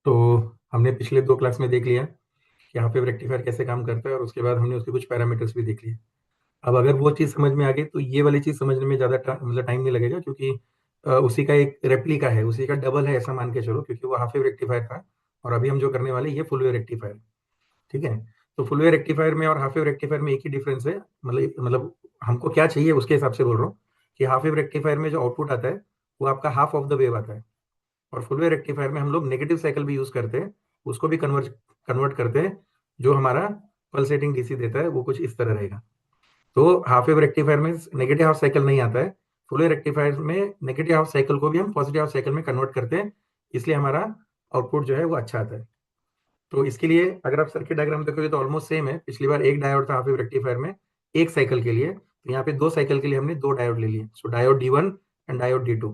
तो हमने पिछले 2 क्लास में देख लिया कि हाफ वेव रेक्टिफायर कैसे काम करता है, और उसके बाद हमने उसके कुछ पैरामीटर्स भी देख लिए। अब अगर वो चीज़ समझ में आ गई तो ये वाली चीज़ समझने में ज़्यादा मतलब टाइम नहीं लगेगा, क्योंकि उसी का एक रेप्लिका है, उसी का डबल है ऐसा मान के चलो, क्योंकि वो हाफ वेव रेक्टिफायर था और अभी हम जो करने वाले ये फुल वेव रेक्टिफायर। ठीक है। तो फुल वेव रेक्टिफायर में और हाफ वेव रेक्टिफायर में एक ही डिफरेंस है, मतलब हमको क्या चाहिए उसके हिसाब से बोल रहा हूँ कि हाफ वेव रेक्टिफायर में जो आउटपुट आता है वो आपका हाफ ऑफ द वेव आता है, और फुल वेव रेक्टिफायर में हम लोग नेगेटिव साइकिल भी यूज करते हैं, उसको भी कन्वर्ट कन्वर्ट करते हैं। जो हमारा पल्सेटिंग डीसी देता है वो कुछ इस तरह रहेगा। तो हाफ वेव रेक्टिफायर में नेगेटिव हाफ साइकिल नहीं आता है, फुल वेव रेक्टिफायर में नेगेटिव हाफ साइकिल को भी हम पॉजिटिव हाफ साइकिल में कन्वर्ट करते हैं, इसलिए हमारा आउटपुट जो है वो अच्छा आता है। तो इसके लिए अगर आप सर्किट डायग्राम देखोगे तो ऑलमोस्ट सेम है। पिछली बार एक डायोड था हाफ वेव रेक्टिफायर में एक साइकिल के लिए, तो यहाँ पे 2 साइकिल के लिए हमने 2 डायोड ले लिए। So diode D1 and diode D2।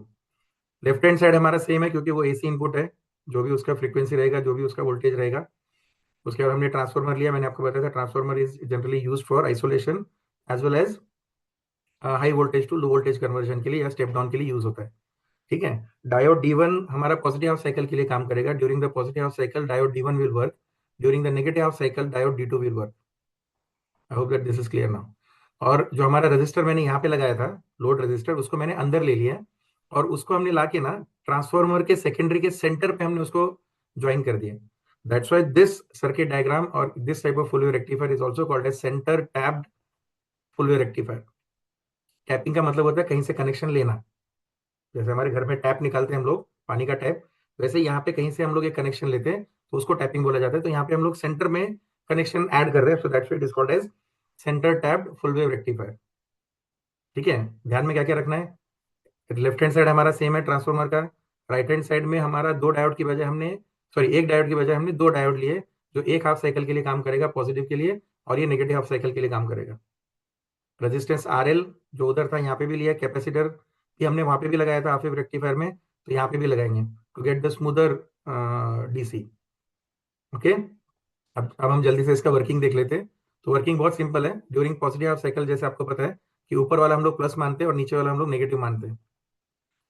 Left hand side हमारा सेम है क्योंकि वो एसी इनपुट है, जो भी उसका फ्रीक्वेंसी रहेगा, जो भी उसका वोल्टेज रहेगा। उसके बाद हमने ट्रांसफॉर्मर लिया, मैंने आपको बताया था transformer is generally use for isolation as well as high voltage to low voltage conversion के लिए या स्टेप डाउन के लिए यूज होता है। ठीक है। डायोड D1 हमारा पॉजिटिव हाफ साइकिल के लिए काम करेगा। During the positive half cycle diode D1 will work, during the negative half cycle diode D2 will work. I hope that this is clear now. और जो हमारा रजिस्टर मैंने यहाँ पे लगाया था, लोड रजिस्टर, उसको मैंने अंदर ले लिया है, और उसको हमने लाके ना ट्रांसफॉर्मर के सेकेंडरी के सेंटर पे हमने उसको ज्वाइन कर दिया। That's why this circuit diagram और this type of full wave rectifier is also called as centre tapped full wave rectifier. Tapping का मतलब होता है कहीं से कनेक्शन लेना। जैसे हमारे घर में टैप निकालते हैं हम लोग, पानी का टैप, वैसे यहाँ पे कहीं से हम लोग एक कनेक्शन लेते हैं तो उसको टैपिंग बोला जाता है। तो यहाँ पे हम लोग सेंटर में कनेक्शन ऐड कर रहे हैं, so that's why it is called as centre tapped full wave rectifier. ठीक है। ध्यान में क्या क्या रखना है, लेफ्ट हैंड साइड हमारा सेम है ट्रांसफॉर्मर का। राइट हैंड साइड में हमारा 2 डायोड की बजाय हमने, सॉरी, एक डायोड की बजाय हमने 2 डायोड लिए, जो एक हाफ साइकिल के लिए काम करेगा पॉजिटिव के लिए, और ये नेगेटिव हाफ साइकिल के लिए काम करेगा। रेजिस्टेंस RL जो उधर था यहाँ पे भी लिया, कैपेसिटर भी हमने वहां पे भी लगाया था हाफ वेव रेक्टिफायर में, तो यहाँ पे भी लगाएंगे to get the smoother DC. Okay. अब हम जल्दी से इसका वर्किंग देख लेते हैं। तो वर्किंग बहुत सिंपल है। ड्यूरिंग पॉजिटिव हाफ साइकिल जैसे आपको पता है कि ऊपर वाला हम लोग प्लस मानते हैं और नीचे वाला हम लोग नेगेटिव मानते हैं,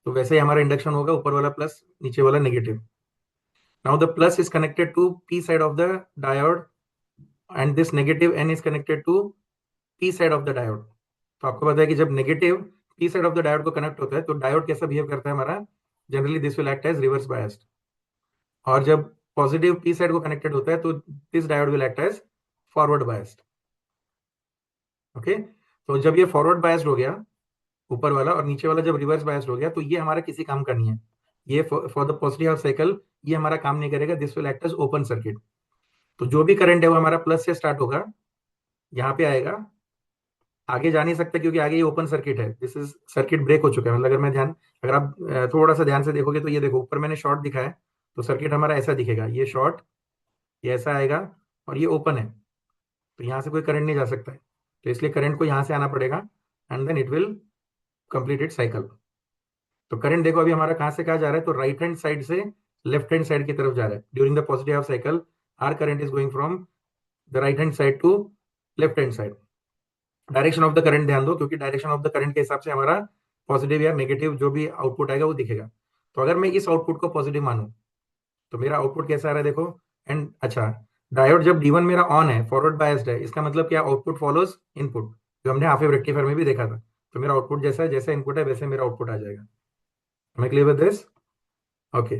तो वैसे ही हमारा इंडक्शन होगा, ऊपर वाला प्लस नीचे वाला negative. Now the plus is connected to P side of the diode and this negative N is connected to P side of the diode. तो आपको पता है कि जब negative P side of the diode को connect होता है तो डायोड कैसा बिहेव करता है हमारा, generally this will act as reverse biased. और जब पॉजिटिव पी साइड को कनेक्टेड होता है तो this diode will act as forward biased. Okay. तो जब ये फॉरवर्ड बायस्ड हो गया ऊपर वाला, और नीचे वाला जब रिवर्स बायस्ड हो गया, तो ये हमारा किसी काम का नहीं है। ये for the positive half cycle ये हमारा काम नहीं करेगा, this will act as open circuit. तो जो भी करंट है वो हमारा प्लस से स्टार्ट होगा, यहाँ पे आएगा, आगे जा नहीं सकता क्योंकि आगे ये ओपन सर्किट है, दिस इज सर्किट ब्रेक हो चुका है। मतलब अगर आप थोड़ा सा ध्यान से देखोगे तो ये देखो ऊपर मैंने शॉर्ट दिखा है, तो सर्किट हमारा ऐसा दिखेगा, ये शॉर्ट, ये ऐसा आएगा, और ये ओपन है, तो यहाँ से कोई करंट नहीं जा सकता है, तो इसलिए करंट को यहाँ से आना पड़ेगा, and then it will complete it cycle. तो करंट देखो अभी हमारा कहाँ से कहाँ जा रहा है, तो राइट हैंड साइड से लेफ्ट हैंड साइड की तरफ जा रहा है। During the positive half cycle are current is going from the right hand side to left hand side. Direction of the current ध्यान दो, क्योंकि डायरेक्शन ऑफ द करंट के हिसाब से हमारा पॉजिटिव या नेगेटिव जो भी आउटपुट आएगा वो दिखेगा। तो अगर मैं इस आउटपुट को पॉजिटिव मानूं तो मेरा आउटपुट कैसा आ रहा है देखो। एंड अच्छा, डायोड जब D1 मेरा ऑन है, फॉरवर्ड बायस्ड है, इसका मतलब क्या, आउटपुट फॉलोज इनपुट, जो हमने हाफ वेव रेक्टिफायर में भी देखा था। तो मेरा आउटपुट जैसा है, जैसा इनपुट है वैसे मेरा आउटपुट आ जाएगा। मैं क्लियर विद दिस? ओके।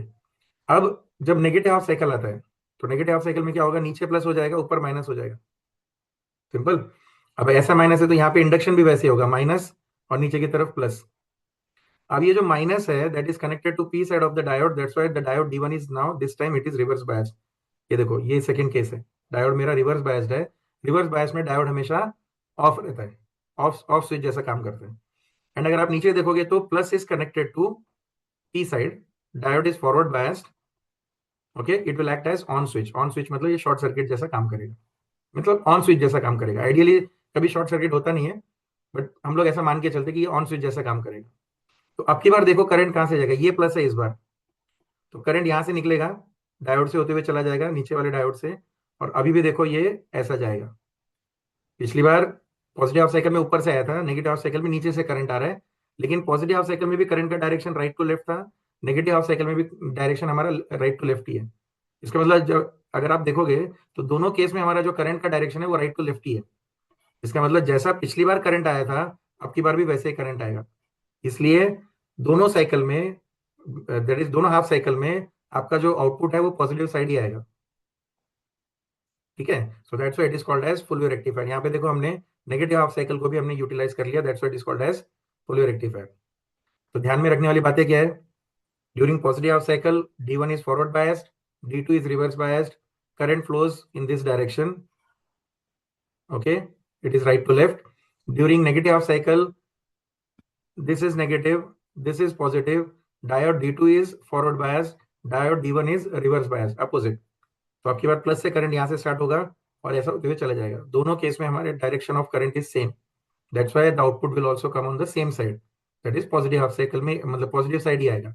अब जब नेगेटिव हाफ साइकिल आता है तो नेगेटिव हाफ साइकिल में क्या होगा, नीचे प्लस हो जाएगा, ऊपर माइनस हो जाएगा, सिंपल। अब ऐसा माइनस है तो यहाँ पे इंडक्शन भी वैसे होगा, माइनस और नीचे की तरफ प्लस। अब ये जो माइनस है that is connected to P side of the diode, that's why the diode D1 is now this time it is reverse biased. ये देखो ये सेकंड केस है, डायोड मेरा रिवर्स बायस्ड है। रिवर्स बायस में डायोड हमेशा of रहता है, ऑफ ऑफ स्विच जैसा काम करता है। एंड अगर आप नीचे देखोगे तो plus is connected to P side, diode is forward biased. Okay, it will act as on switch. On switch मतलब ये शॉर्ट सर्किट जैसा काम करेगा, मतलब ऑन स्विच जैसा काम करेगा। आइडियली कभी शॉर्ट सर्किट होता नहीं है, बट हम लोग ऐसा मान के चलते कि ये ऑन स्विच जैसा काम करेगा। तो अब की बार देखो करंट कहां से जाएगा, ये प्लस है इस बार, तो करंट यहां से निकलेगा, डायोड से होते हुए चला जाएगा नीचे वाले डायोड से, और अभी भी देखो ये ऐसा जाएगा। पिछली बार पॉजिटिव हाफ साइकिल में ऊपर से आया था, नेगेटिव हाफ साइकिल में नीचे से करंट आ रहा है, लेकिन पॉजिटिव हाफ साइकिल में भी करंट का डायरेक्शन राइट टू लेफ्ट था, नेगेटिव हाफ साइकिल में भी डायरेक्शन हमारा राइट टू लेफ्ट ही है। इसका मतलब जब अगर आप देखोगे तो दोनों केस में हमारा जो करंट का डायरेक्शन है वो राइट टू लेफ्ट ही है। इसका मतलब जैसा पिछली बार करंट आया था, अब की बार भी वैसे ही करंट आएगा। इसलिए दोनों साइकिल में, दैट इज दोनों हाफ साइकिल में, आपका जो आउटपुट है वो पॉजिटिव साइड ही आएगा। ठीक है, so that's why it is called as full wave rectifier. यहाँ पे देखो हमने नेगेटिव हाफ साइकिल को भी हमने यूटिलाइज कर लिया, that's why it is called as full wave rectifier. तो ध्यान में रखने वाली बातें क्या है? During positive half cycle D1 is forward biased, D2 is reverse biased, current flows in this direction. Okay, it is right to left. During negative half cycle, this is negative, this is positive. Diode D2 is forward biased, diode D1 is reverse biased, opposite. तो आपकी बार plus से current यहाँ से start होगा और ऐसा होते हुए चला जाएगा। दोनों केस में हमारे direction of current is same, that's why the output will also come on the same side, that is positive half cycle में, मतलब पॉजिटिव साइड ही आएगा।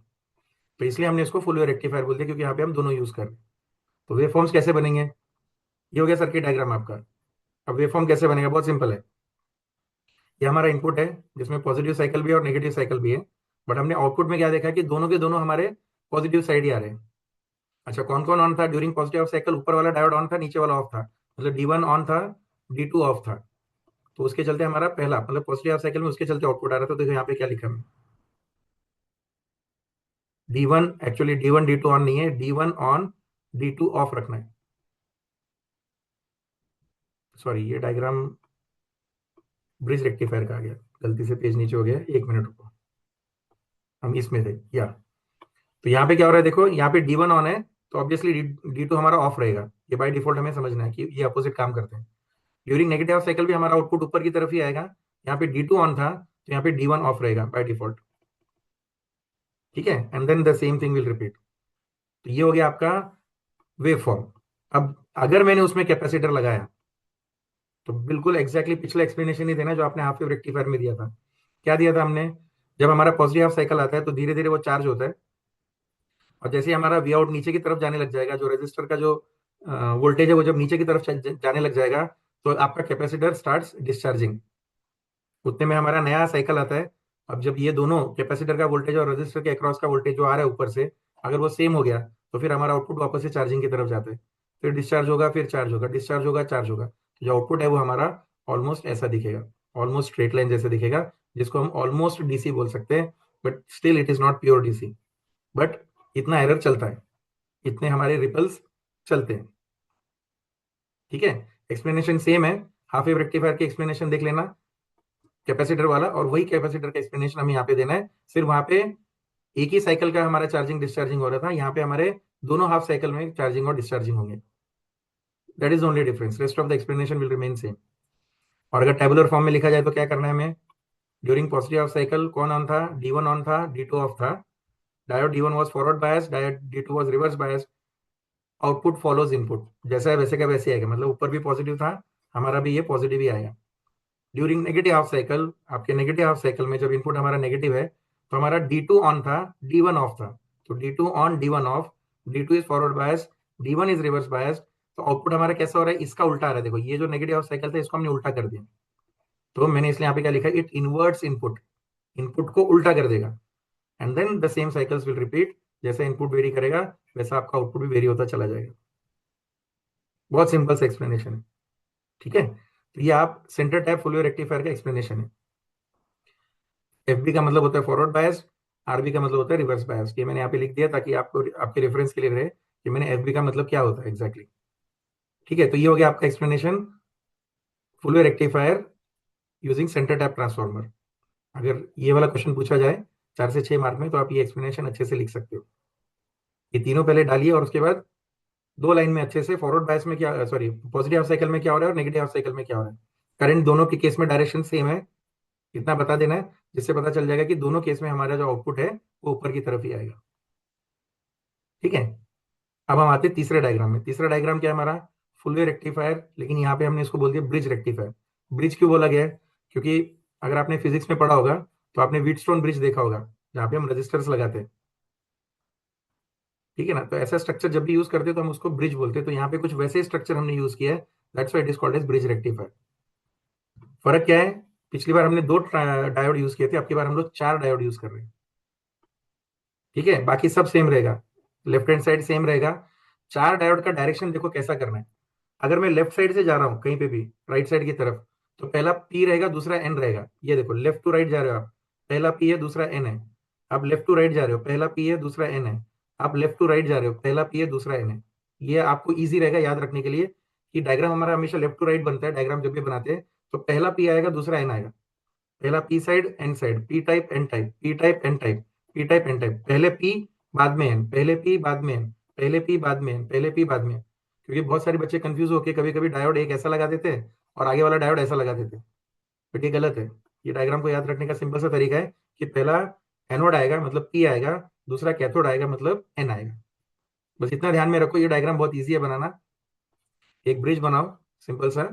तो इसलिए हमने इसको फुल वेव रेक्टिफायर बोलते हैं, क्योंकि यहाँ पे हम दोनों यूज कर रहे हैं। तो वेव फॉर्म्स कैसे बनेंगे? ये हो गया सर्किट डायग्राम आपका। अब वेव फॉर्म कैसे बनेगा? बहुत सिंपल है। ये हमारा इनपुट है जिसमें पॉजिटिव साइकिल भी है और नेगेटिव साइकिल भी है, बट हमने आउटपुट में क्या देखा कि दोनों के दोनों हमारे पॉजिटिव साइड ही आ रहे हैं। अच्छा, कौन कौन ऑन था ड्यूरिंग पॉजिटिव साइकिल? ऊपर वाला डायोड ऑन था, नीचे वाला ऑफ था, मतलब D1 ऑन था, D2 ऑफ था। तो उसके चलते हमारा पहला मतलब पॉजिटिव साइकिल में उसके चलते आउटपुट आ रहा था। तो देखो यहाँ पे क्या लिखा है, D1 actually D1 D2 on नहीं है, D1 ऑन, D2 ऑफ रखना है। सॉरी, ये डायग्राम ब्रिज रेक्टिफायर का आ गया, गलती से पेज नीचे हो गया, एक मिनट रुको, हम इसमें थे या। तो यहाँ पे क्या हो रहा है देखो, यहाँ पे D1 ऑन है तो ऑब्वियसली D2 हमारा ऑफ रहेगा। ये बाय डिफॉल्ट हमें समझना है कि ये अपोजिट काम करते हैं। ड्यूरिंग नेगेटिव साइकिल भी हमारा आउटपुट ऊपर की तरफ ही आएगा। यहाँ पे D2 ऑन था तो यहाँ पे D1 ऑफ रहेगा बाय डिफॉल्ट। ठीक है, and then the same thing will repeat. तो ये हो गया आपका वेव फॉर्म। अब अगर मैंने उसमें कैपेसिटर लगाया तो बिल्कुल एग्जैक्टली पिछला एक्सप्लेनेशन ही देना जो आपने हाफ वेव रेक्टिफायर में दिया था। क्या दिया था हमने? जब हमारा पॉजिटिव हाफ साइकिल आता है तो धीरे धीरे वो चार्ज होता है, और जैसे ही हमारा वी आउट नीचे की तरफ जाने लग जाएगा, जो रेजिस्टर का जो वोल्टेज है वो जब नीचे की तरफ जाने लग जाएगा, तो आपका कैपेसिटर स्टार्ट्स डिस्चार्जिंग। उतने में हमारा नया साइकिल आता है। अब जब ये दोनों कैपेसिटर का वोल्टेज और रेजिस्टर के अक्रॉस का वोल्टेज जो आ रहा है ऊपर से, अगर वो सेम हो गया तो फिर हमारा आउटपुट वापस से चार्जिंग की तरफ जाता है। फिर डिस्चार्ज होगा, फिर चार्ज होगा, डिस्चार्ज होगा, चार्ज होगा। तो जो आउटपुट है वो हमारा ऑलमोस्ट ऐसा दिखेगा, ऑलमोस्ट स्ट्रेट लाइन जैसे दिखेगा, जिसको हम ऑलमोस्ट डीसी बोल सकते हैं, but still it is not pure DC. But इतना एरर चलता है, इतने हमारे रिपल्स चलते हैं। ठीक है, एक्सप्लेनेशन सेम है। हाफ वेव रेक्टिफायर के एक्सप्लेनेशन देख लेना कैपेसिटर वाला, और वही कैपेसिटर का एक्सप्लेनेशन हमें यहाँ पे देना है। सिर्फ वहां पे एक ही साइकिल का हमारा चार्जिंग डिस्चार्जिंग हो रहा था, यहाँ पे हमारे दोनों हाफ साइकिल में चार्जिंग और डिस्चार्जिंग होंगे। That is only difference, rest of the explanation will remain same. और अगर टेबुलर फॉर्म में लिखा जाए तो क्या करना है हमें? ड्यूरिंग पॉजिटिव हाफ साइकिल कौन ऑन था? D1 ऑन था, D2 ऑफ था। Diode D1 was forward bias, diode D2 was reverse bias. Output follows input, जैसा है वैसे का वैसे आएगा, मतलब ऊपर भी पॉजिटिव था, हमारा भी ये पॉजिटिव ही आएगा। ड्यूरिंग नेगेटिव हाफ साइकिल, आपके नेगेटिव हाफ साइकिल में जब इनपुट हमारा नेगेटिव है तो हमारा D2 ऑन था, D1 ऑफ था। तो D2 on, D1 of, D2 is forward bias, D1 is reverse bias. तो आउटपुट हमारा कैसा हो रहा है? इसका उल्टा आ रहा है। देखो ये जो नेगेटिव हाफ साइकिल था इसको हमने उल्टा कर दिया। तो मैंने इसलिए यहाँ पे क्या लिखा, इट इनवर्ट्स इनपुट, इनपुट को उल्टा कर देगा। And then the same cycles will repeat, जैसे इनपुट वेरी करेगा वैसा आपका आउटपुट भी वेरी होता चला जाएगा। बहुत सिंपल सा एक्सप्लेनेशन है। ठीक है, तो ये आप centre tap full wave rectifier का एक्सप्लेनेशन है। FB का मतलब होता है फॉरवर्ड बायस, RB का मतलब होता है रिवर्स बायस। ये मैंने यहाँ पे लिख दिया ताकि आपको आपके रेफरेंस के लिए रहे कि मैंने FB का मतलब क्या होता है एग्जैक्टली। ठीक है, तो ये हो गया आपका explanation full wave rectifier using centre tap transformer. अगर ये वाला क्वेश्चन पूछा जाए 4 से 6 मार्क में, तो आप ये एक्सप्लेनेशन अच्छे से लिख सकते हो। ये तीनों पहले डालिए और उसके बाद 2 लाइन में अच्छे से फॉरवर्ड बायस में क्या, सॉरी पॉजिटिव हाफ साइकिल में क्या हो रहा है और नेगेटिव हाफ साइकिल में क्या हो रहा है। करंट दोनों के केस में डायरेक्शन सेम है, इतना बता देना है, जिससे पता चल जाएगा कि दोनों केस में हमारा जो आउटपुट है वो ऊपर की तरफ ही आएगा। ठीक है, अब हम आते हैं तीसरे डायग्राम में। तीसरा डायग्राम क्या है हमारा? फुल वेव रेक्टिफायर, लेकिन यहाँ पे हमने इसको बोल दिया ब्रिज रेक्टिफायर। ब्रिज क्यों बोला गया है? क्योंकि अगर आपने फिजिक्स में पढ़ा होगा तो आपने व्हीटस्टोन ब्रिज देखा होगा, जहाँ पे हम रजिस्टर्स लगाते हैं। ठीक है ना, तो ऐसा स्ट्रक्चर जब भी यूज करते हैं तो हम उसको ब्रिज बोलते हैं। तो यहाँ पे कुछ वैसे स्ट्रक्चर हमने यूज किया है, that's why it is called as bridge rectifier. फर्क क्या है? पिछली बार हमने 2 डायोड यूज किए थे, अब की बार हम लोग 4 डायोड यूज कर रहे हैं। ठीक है, बाकी सब सेम रहेगा, लेफ्ट हैंड साइड सेम रहेगा। चार डायोड का डायरेक्शन देखो कैसा करना है। अगर मैं लेफ्ट साइड से जा रहा हूँ कहीं पे भी राइट साइड की तरफ, तो पहला पी रहेगा, दूसरा एन रहेगा। ये देखो लेफ्ट टू राइट जा रहे हो आप, पहला पी है दूसरा एन है। आप लेफ्ट टू राइट जा रहे हो, पहला पी है दूसरा एन है। आप लेफ्ट टू राइट जा रहे हो, पहला पी है दूसरा एन है। ये आपको इजी रहेगा याद रखने के लिए कि डायग्राम हमारा हमेशा लेफ्ट टू राइट बनता है। डायग्राम जब भी बनाते हैं तो पहला पी आएगा, दूसरा एन आएगा। पहला P side, P type N type, P type N type, P type N type. पहले पी बाद में एन, पहले पी बाद में एन, पहले पी बाद में एन, पहले पी बाद में N। क्योंकि बहुत सारे बच्चे कंफ्यूज होकर कभी कभी डायोड एक ऐसा लगा देते हैं और आगे वाला डायोड ऐसा लगा देते हैं, बट ये गलत है। ये डायग्राम को याद रखने का सिंपल सा तरीका है कि पहला एनोड आएगा मतलब पी आएगा, दूसरा कैथोड आएगा मतलब एन आएगा। बस इतना ध्यान में रखो, ये डायग्राम बहुत ईजी है बनाना। एक ब्रिज बनाओ सिंपल सा,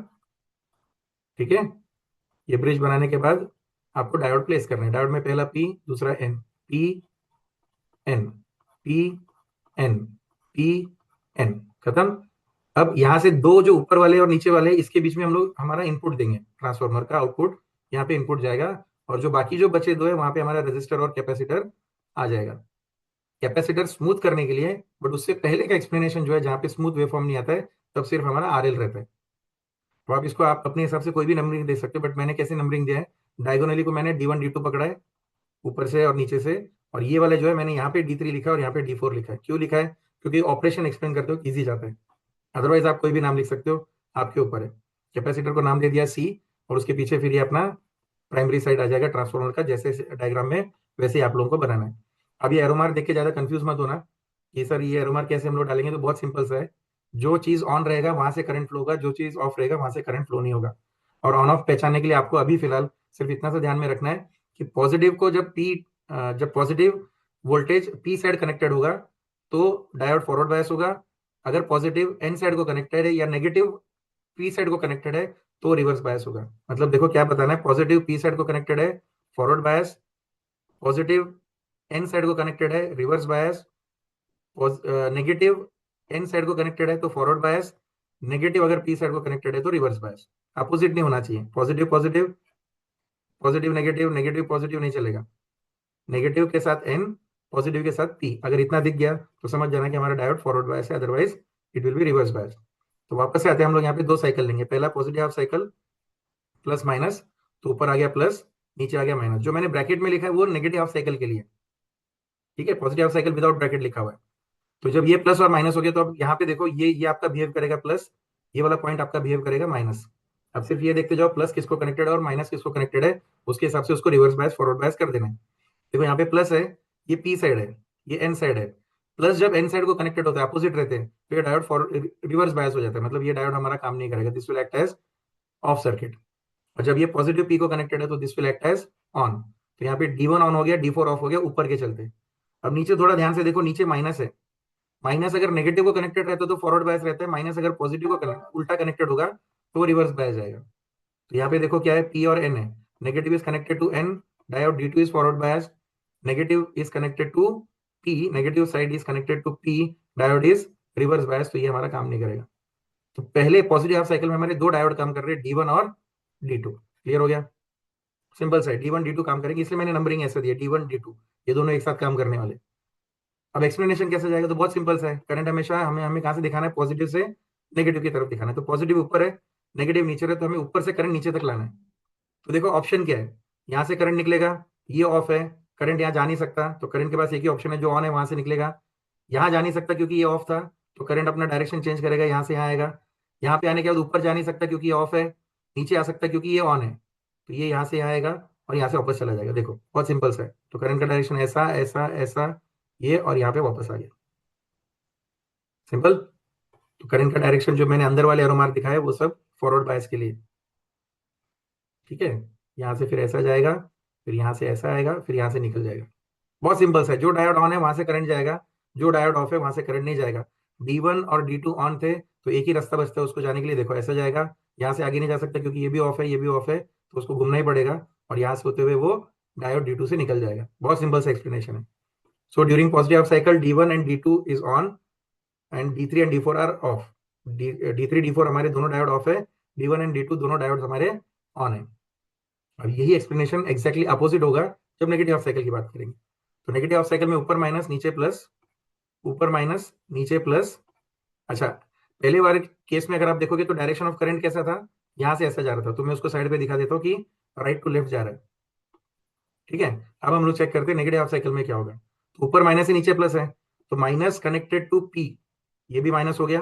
ठीक है। ये ब्रिज बनाने के बाद आपको डायोड प्लेस करना है। डायोड में पहला पी दूसरा N, P N, P N, P N, खत्म। अब यहाँ से दो जो ऊपर वाले और नीचे वाले इसके बीच में हम लोग हमारा इनपुट देंगे, ट्रांसफार्मर का आउटपुट यहाँ पे इनपुट जाएगा। और जो बाकी जो बचे दो है वहां पे हमारा रेजिस्टर और कैपेसिटर आ जाएगा। कैपेसिटर स्मूथ करने के लिए, बट उससे पहले का एक्सप्लेनेशन जो है जहाँ पे स्मूथ वेवफॉर्म नहीं आता है तब सिर्फ हमारा आरएल रहता है। तो आप इसको आप अपने हिसाब से कोई भी नंबरिंग दे सकते हो, बट मैंने कैसे नंबरिंग दिया है, डायगोनली को मैंने D1 D2 पकड़ा है, ऊपर से और नीचे से। और ये वाला जो है मैंने यहाँ पे D3 लिखा है और यहाँ पे D4 लिखा है। क्यों लिखा है? क्योंकि ऑपरेशन एक्सप्लेन करते हो इजी जाता है। अदरवाइज आप कोई भी नाम लिख सकते हो, आपके ऊपर है। कैपेसिटर को नाम दे दिया सी, और उसके पीछे फिर ये अपना प्राइमरी साइड आ जाएगा ट्रांसफॉर्मर का, जैसे डायग्राम में वैसे ही आप लोगों को बनाना है। अब ये एरो मार्क देख के ज्यादा कंफ्यूज मत होना कि सर ये एरो मार्क कैसे हम लोग डालेंगे। तो बहुत सिंपल सा है, जो चीज ऑन रहेगा वहां से करंट फ्लो होगा, जो चीज ऑफ रहेगा वहां से करंट फ्लो नहीं होगा। और ऑन ऑफ पहचानने के लिए आपको अभी फिलहाल सिर्फ इतना सा ध्यान में रखना है कि पॉजिटिव को जब positive voltage P side connected होगा तो डायोड फॉरवर्ड बायस होगा। अगर पॉजिटिव एन साइड को कनेक्टेड है या नेगेटिव पी साइड को कनेक्टेड है तो रिवर्स बायस होगा। मतलब देखो क्या बताना है, पॉजिटिव पी साइड को कनेक्टेड है forward bias, positive N side को कनेक्टेड है reverse bias, negative N side को कनेक्टेड है तो फॉरवर्ड बायस, नेगेटिव अगर पी साइड को कनेक्टेड है तो रिवर्स बायस। अपोजिट नहीं होना चाहिए, positive positive, positive negative, negative positive नहीं चलेगा। नेगेटिव के साथ एन, पॉजिटिव के साथ पी, अगर इतना दिख गया तो समझ जाना कि हमारा डायोड फॉरवर्ड बायस है, otherwise it will be reverse bias. तो वापस से आते हैं हम लोग यहाँ पे दो साइकिल लेंगे। पहला positive half cycle plus minus, तो ऊपर आ गया प्लस, नीचे आ गया माइनस। जो मैंने ब्रैकेट में लिखा है वो नेगेटिव हाफ साइकिल के लिए, ठीक है। Positive half cycle without bracket लिखा हुआ है। तो जब ये प्लस और माइनस हो गया तो अब यहाँ पे देखो ये आपका बिहेव करेगा प्लस, ये वाला पॉइंट आपका बिहेव करेगा माइनस। अब सिर्फ ये देखते जाओ प्लस किसको कनेक्टेड है और माइनस किसको कनेक्टेड है, उसके हिसाब से उसको रिवर्स बायस फॉरवर्ड बायस कर देना है। देखो यहाँ पे प्लस है, ये पी साइड है, ये एन साइड है। प्लस जब एन साइड को कनेक्टेड होता है, अपोजिट रहते हैं, तो ये डायोड फॉर रिवर्स बायस हो जाता है। मतलब ये डायोड हमारा काम नहीं करेगा, this will act as off circuit. और जब ये पॉजिटिव पी को कनेक्टेड है तो this will act as on. तो यहाँ पे D1 ऑन हो गया, D4 ऑफ हो गया ऊपर के चलते। अब नीचे थोड़ा ध्यान से देखो, नीचे माइनस है। माइनस अगर नेगेटिव को कनेक्टेड रहता है तो फॉरवर्ड बायस रहता है, माइनस अगर पॉजिटिव को उल्टा कनेक्टेड होगा तो रिवर्स बायस जाएगा। तो यहाँ पे देखो क्या है, पी और एन है। Negative is connected to N, diode D2 is forward bias. Negative is connected to P, negative side is connected to P, diode is reverse bias. तो ये हमारा काम नहीं करेगा। तो पहले पॉजिटिव हाफ साइकिल में हमारे दो डायोड काम कर रहे हैं, D1 और D2। क्लियर हो गया? सिंपल सा है, D1 D2 काम करेंगे, इसलिए मैंने नंबरिंग ऐसे दिया D1 D2, ये दोनों एक साथ काम करने वाले। अब एक्सप्लेनेशन कैसे जाएगा? तो बहुत सिंपल सा है। करंट हमेशा हमें हमें कहां से दिखाना है? पॉजिटिव से नेगेटिव की तरफ दिखाना है। तो पॉजिटिव ऊपर है, नेगेटिव नीचे है, तो हमें ऊपर से करंट नीचे तक लाना है। तो देखो ऑप्शन क्या है, यहाँ से करंट निकलेगा, ये ऑफ है, करंट यहाँ जा नहीं सकता, तो करंट के पास एक ही ऑप्शन है जो ऑन है, वहां से निकलेगा। यहाँ जा नहीं सकता क्योंकि ये ऑफ था, तो करंट अपना डायरेक्शन चेंज करेगा, यहाँ से यहाँ आएगा। यहाँ पे आने के बाद ऊपर जा नहीं सकता क्योंकि ये ऑफ है, नीचे आ सकता क्योंकि ये ऑन है, तो ये यहाँ से यहाँ आएगा और यहाँ से वापस चला जाएगा। देखो बहुत सिंपल सा है। तो करंट का डायरेक्शन ऐसा ऐसा ऐसा, ये और यहाँ पे वापस आ गया, सिंपल। तो करंट का डायरेक्शन जो मैंने अंदर वाले एरो मार्क दिखाया वो सब फॉरवर्ड बायस के लिए, ठीक है। यहाँ से फिर ऐसा जाएगा, फिर यहाँ से ऐसा आएगा, फिर यहाँ से निकल जाएगा। बहुत सिंपल सा है। जो डायोड ऑन है वहां से करंट जाएगा, जो डायोड ऑफ है वहां से करंट नहीं जाएगा। D1 और D2 ऑन थे तो एक ही रास्ता बचता है उसको जाने के लिए, देखो ऐसा जाएगा, यहाँ से आगे नहीं जा सकता क्योंकि ये भी ऑफ है, ये भी ऑफ है, तो उसको घूमना ही पड़ेगा और यहाँ से होते हुए वो डायोड D2 से निकल जाएगा। बहुत सिंपल सा एक्सप्लेनेशन है। So during positive cycle D1 and D2 is on and D3 and D4 are off. D3 D4 हमारे दोनों डायोड ऑफ है, D1 एंड D2 दोनों डायोड हमारे ऑन है। अब यही एक्सप्लेनेशन एक्जैक्टली अपोजिट होगा जब नेगेटिव हाफ साइकिल की बात करेंगे। तो नेगेटिव हाफ साइकिल में ऊपर माइनस नीचे प्लस, ऊपर माइनस नीचे प्लस, अच्छा, पहले वाले केस में अगर आप देखोगे तो डायरेक्शन ऑफ करंट कैसा था, यहाँ से ऐसा जा रहा था, तो मैं उसको साइड पे दिखा देता हूँ कि राइट टू लेफ्ट जा रहा है। ठीक है, अब हम लोग चेक करते हैं नेगेटिव हाफ साइकिल में क्या होगा। तो ऊपर माइनस है, नीचे प्लस है, तो माइनस कनेक्टेड टू पी, ये भी माइनस हो गया,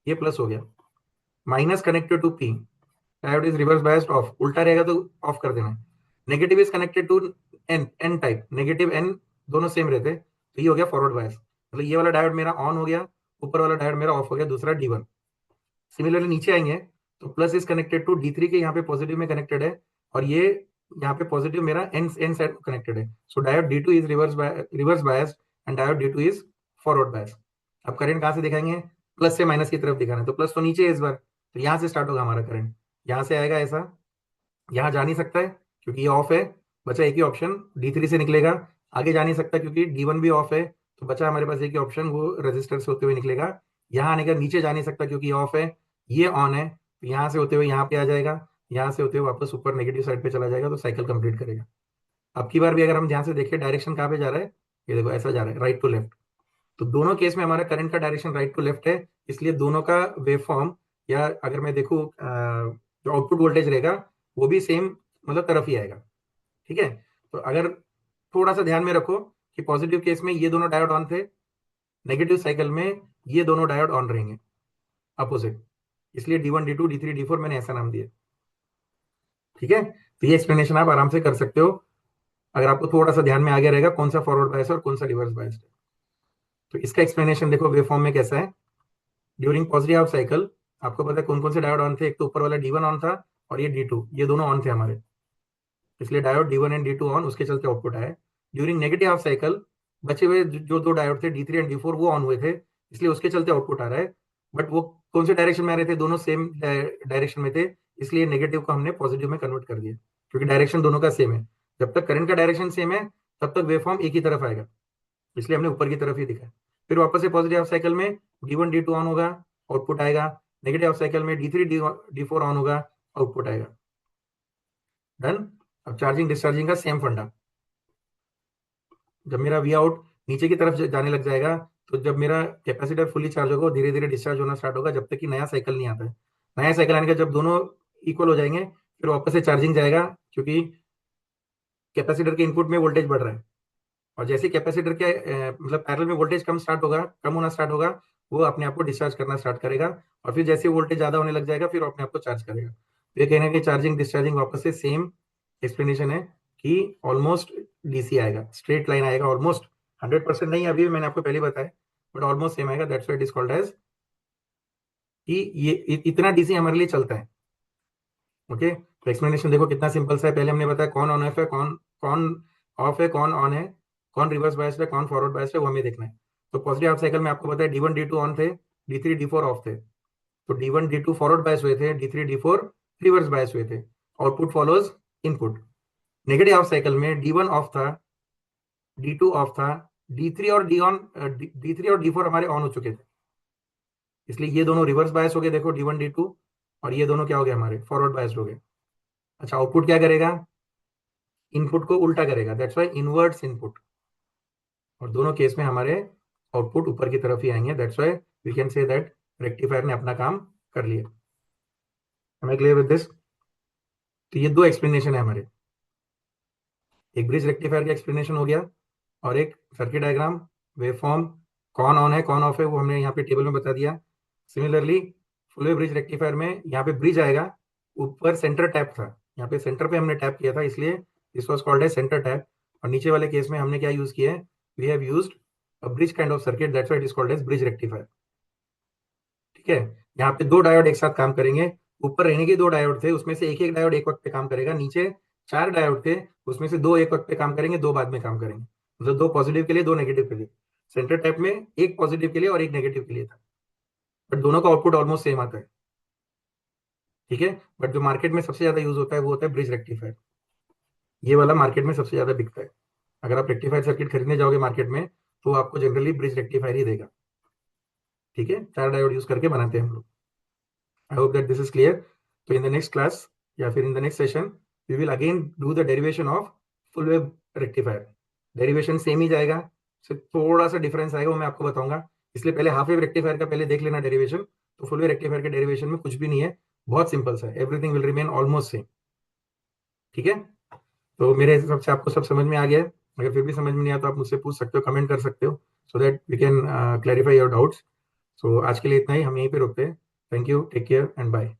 ये प्लस हो गया, minus connected to P, diode is reverse biased off, उल्टा रहेगा तो ऑफ कर देना है। Negative is connected to N, N type, negative N दोनों सेम रहते, तो ये हो गया फॉरवर्ड बायस, मतलब ये वाला डायोड मेरा ऑन हो गया, ऊपर वाला डायोड मेरा ऑफ हो गया, दूसरा D1। सिमिलरली नीचे आएंगे तो plus is connected to D3 के यहाँ पे पॉजिटिव में कनेक्टेड है, और ये यहाँ पे पॉजिटिव मेरा एन एन साइड कनेक्टेड है, so diode D2 is reverse biased and diode D2 is forward biased. अब करंट कहाँ से दिखाएंगे, प्लस से माइनस की तरफ दिखाना है, तो प्लस तो नीचे है इस बार, तो यहाँ से स्टार्ट होगा हमारा करंट, यहाँ से आएगा ऐसा, यहाँ जा नहीं सकता है क्योंकि ये ऑफ है, बचा एक ही ऑप्शन D3 से निकलेगा, आगे जा नहीं सकता क्योंकि D1 भी ऑफ है, तो बचा हमारे पास एक ही ऑप्शन, वो रेजिस्टर से होते हुए निकलेगा। यहाँ आने का, नीचे जा नहीं सकता क्योंकि ऑफ है, ये ऑन है, तो यहाँ से होते हुए यहाँ पे आ जाएगा, यहाँ से होते हुए वापस ऊपर नेगेटिव साइड पे चला जाएगा, तो साइकिल कंप्लीट करेगा। अब की बार भी अगर हम ध्यान से देखें डायरेक्शन कहाँ पे जा रहा है, ये देखो ऐसा जा रहा है, राइट टू लेफ्ट। तो दोनों केस में हमारा करंट का डायरेक्शन राइट टू लेफ्ट है, इसलिए दोनों का वेव फॉर्म, या अगर मैं देखूँ जो आउटपुट वोल्टेज रहेगा वो भी सेम मतलब तरफ ही आएगा। ठीक है, तो अगर थोड़ा सा ध्यान में रखो कि पॉजिटिव केस में ये दोनों डायोड ऑन थे, नेगेटिव साइकिल में ये दोनों डायोड ऑन रहेंगे अपोजिट, इसलिए D1 D2 D3 D4 मैंने ऐसा नाम दिया। ठीक है, तो ये एक्सप्लेनेशन आप आराम से कर सकते हो अगर आपको थोड़ा सा ध्यान में आ गया रहेगा कौन सा फॉरवर्ड बायस और कौन सा रिवर्स बायस है। तो इसका एक्सप्लेनेशन देखो वेव फॉर्म में कैसा है। ड्यूरिंग पॉजिटिव हाफ साइकिल आपको पता है कौन कौन से डायोड ऑन थे, एक तो ऊपर वाला D1 ऑन था और ये D2, ये दोनों ऑन थे हमारे, इसलिए diode D1 and D2 on, उसके चलते आउटपुट आया। ड्यूरिंग नेगेटिव हाफ साइकिल बचे हुए जो दो डायोड थे D3 एंड D4 वो ऑन हुए थे, इसलिए उसके चलते आउटपुट आ रहा है, बट वो कौन से डायरेक्शन में आ रहे थे, दोनों सेम डायरेक्शन में थे, इसलिए नेगेटिव को हमने पॉजिटिव में कन्वर्ट कर दिया, क्योंकि डायरेक्शन दोनों का सेम है। जब तक करंट का डायरेक्शन सेम है तब तक वेवफॉर्म एक ही तरफ आएगा, इसलिए हमने ऊपर की तरफ ही दिखा। फिर वापस से पॉजिटिव हाफ साइकिल में D1 D2 ऑन होगा, आउटपुट आएगा, नेगेटिव हाफ साइकिल में D3 D4 ऑन होगा, आउटपुट आएगा। डन। अब चार्जिंग डिस्चार्जिंग का सेम फंडा, जब मेरा वी आउट नीचे की तरफ जाने लग जाएगा, तो जब मेरा कैपेसिटर फुली चार्ज होगा धीरे धीरे डिस्चार्ज होना स्टार्ट होगा, जब तक कि नया साइकिल नहीं आता है। नया साइकिल आने का जब दोनों इक्वल हो जाएंगे फिर वापस से चार्जिंग जाएगा, क्योंकि कैपेसिटर के इनपुट में वोल्टेज बढ़ रहा है, और जैसे कैपेसिटर के मतलब पैरेलल में वोल्टेज कम होना स्टार्ट होगा, वो अपने आप को डिस्चार्ज करना स्टार्ट करेगा, और फिर जैसे वोल्टेज ज्यादा होने लग जाएगा फिर वो अपने आप को चार्ज करेगा। तो ये कहना है कि चार्जिंग डिस्चार्जिंग वापस से सेम एक्सप्लेनेशन है कि ऑलमोस्ट डीसी आएगा, स्ट्रेट लाइन आएगा ऑलमोस्ट, 100% नहीं, अभी मैंने आपको पहले बताया, बट ऑलमोस्ट सेम आएगा, that's why it is called as कि ये इतना डीसी हमारे लिए चलता है। ओके, तो एक्सप्लेनेशन देखो कितना सिंपल सा है। पहले हमने बताया कौन ऑन ऑफ है, कौन कौन ऑफ है, कौन ऑन है, कौन रिवर्स बायस्ड है, कौन फॉरवर्ड बायस्ड है, वो हमें देखना है। तो पॉजिटिव हाफ साइकिल में आपको पता है D1 D2 ऑन थे, D3 D4 ऑफ थे, तो D1 D2 फॉरवर्ड बायस हुए थे, D3 D4 रिवर्स बायस हुए थे, output follows input. Negative half cycle में D1 ऑफ था, D2 ऑफ था, D3 और D3 और D4 हमारे ऑन हो चुके थे, इसलिए ये दोनों रिवर्स बायस हो गए, देखो D1 D2, और ये दोनों क्या हो गए हमारे फॉरवर्ड बायस्ड हो गए। अच्छा, आउटपुट क्या करेगा, इनपुट को उल्टा करेगा, दैट्स व्हाई इनवर्ट्स इनपुट, और दोनों केस में हमारे आउटपुट ऊपर की तरफ ही आएंगे, that's why we can say that rectifier ने अपना काम कर लिया। Am I clear with this? तो ये दो एक्सप्लेनेशन है हमारे, एक ब्रिज रेक्टिफायर का एक्सप्लेनेशन हो गया, और एक सर्किट डायग्राम, वेव फॉर्म, कौन ऑन है कौन ऑफ है वो हमने यहाँ पे टेबल में बता दिया। Similarly full wave bridge rectifier में यहाँ पे ब्रिज आएगा, ऊपर सेंटर टैप था, यहाँ पे सेंटर पे हमने टैप किया था, इसलिए this was called as centre tap, और नीचे वाले केस में हमने क्या यूज किया है, we have used a bridge kind of circuit, that's why it is called as bridge rectifier. ठीक है, यहाँ पे दो डायोड एक साथ काम करेंगे, ऊपर रहने के दो डायोड थे उसमें से एक एक डायोड एक वक्त पे काम करेगा, नीचे चार डायोड थे उसमें से दो एक वक्त पे काम करेंगे, दो बाद में काम करेंगे, मतलब दो पॉजिटिव के लिए दो नेगेटिव के लिए। सेंटर टाइप में एक पॉजिटिव के लिए और एक नेगेटिव के लिए था, बट दोनों का आउटपुट ऑलमोस्ट सेम आता है। ठीक है, बट जो मार्केट में सबसे ज्यादा यूज होता है वो होता है ब्रिज रेक्टिफायर, ये वाला मार्केट में सबसे ज्यादा बिकता है। अगर आप रेक्टिफायर सर्किट खरीदने जाओगे मार्केट में तो आपको जनरली ब्रिज रेक्टिफायर ही देगा। ठीक है, चार डायोड यूज करके बनाते हैं हम लोग। I hope that this is clear. तो इन द नेक्स्ट क्लास या फिर in the next session we will again do the derivation of full wave rectifier. Derivation same ही जाएगा, सिर्फ थोड़ा सा डिफरेंस आएगा, वो मैं आपको बताऊंगा। इसलिए पहले हाफ वेव रेक्टिफायर का पहले देख लेना डेरिवेशन, तो फुल वेव रेक्टिफायर के डेरिवेशन में कुछ भी नहीं है, बहुत सिंपल सा, everything will remain almost same. ठीक है, तो मेरे हिसाब से आपको सब समझ में आ गया है। अगर फिर भी समझ में नहीं आया तो आप मुझसे पूछ सकते हो, कमेंट कर सकते हो, so that we can clarify your doubts. So आज के लिए इतना ही, हम यहीं पे रुकते हैं। Thank you, take care and bye.